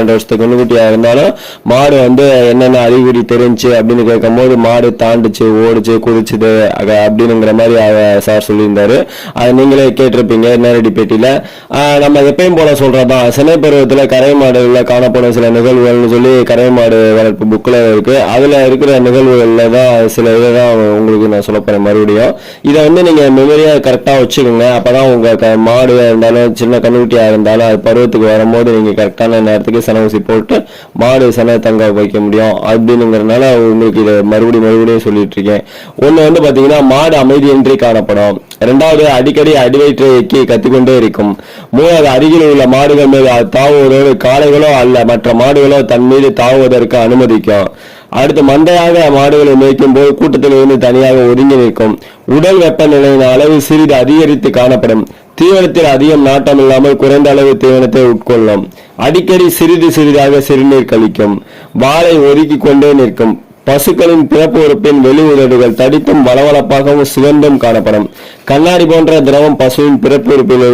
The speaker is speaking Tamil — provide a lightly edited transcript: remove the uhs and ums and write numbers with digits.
2 வருஷத்துக்கு கண்ணுக்குட்டியா இருந்தாலும் மாடு வந்து என்னென்ன அறிகுறி தெரிஞ்சு அப்படின்னு கேட்கும் போது மாடு தாண்டுச்சு, ஓடுச்சு, குதிச்சுது அப்படின்னுங்கிற மாதிரி சார் சொல்லியிருந்தாரு. அதை நீங்களே கேட்டிருப்பீங்க நேரடி பேட்டியில. நம்ம எப்பயும் போல சொல்றதான், சினை பருவத்துல கரை மாடுகள்ல காணப்படும் சில நிகழ்வுகள்னு சொல்லி கரை மாடு வளர்ப்பு புக்ல இருக்கு. அதுல இருக்கிற நிகழ்வுகள்ல தான் சில இதான் உங்களுக்கு நான் சொல்ல போறேன். மறுபடியும் இதை வந்து நீங்க மெமரியா கரெக்டா வச்சுக்கோங்க. அப்பதான் உங்க மாடு இருந்தாலும் சின்ன கண்ணுக்குட்டியா இருந்தாலும் அது பருவத்துக்கு வரும்போது நீங்க கரெக்டான நேரத்துக்கு சென ஊசி போட்டு மாடு சென தங்க வைக்க முடியும் அப்படின்னுங்கிறதுனால உங்களுக்கு இதை மறுபடியும் சொல்லிட்டு இருக்கேன். ஒண்ணு வந்து பாத்தீங்கன்னா மாடு அமைதியின்றி காணப்படும். 2வது அடிக்கடி அடிவயிற்றை எக்கி கத்திக்கொண்டே இருக்கும். 3வது அருகில் உள்ள மாடுகள் மீது தாவுவதோடு காளைகளோ அல்ல மற்ற மாடுகளோ தன் மீது தாவுவதற்கு அனுமதிக்கும். அடுத்து மந்தையாக மாடுகளை மேய்க்கும் போது கூட்டத்திலிருந்து தனியாக ஒதுங்கி நிற்கும். உடல் வெப்பநிலையின் அளவு சிறிது அதிகரித்து காணப்படும். தீவனத்தில் அதிகம் நாட்டம் இல்லாமல் குறைந்த அளவு தீவனத்தை உட்கொள்ளும். அடிக்கடி சிறிதாக சிறுநீர் கழிக்கும். வாளை ஒதுக்கி கொண்டே நிற்கும். பசுக்களின் பிறப்பு உறுப்பின் வெளி உதடுகள் தடித்தும் வளவளப்பாகவும் சிவந்தும் காணப்படும். கண்ணாடி போன்ற திரவம் பசுவின் பிறப்பு உறுப்பில்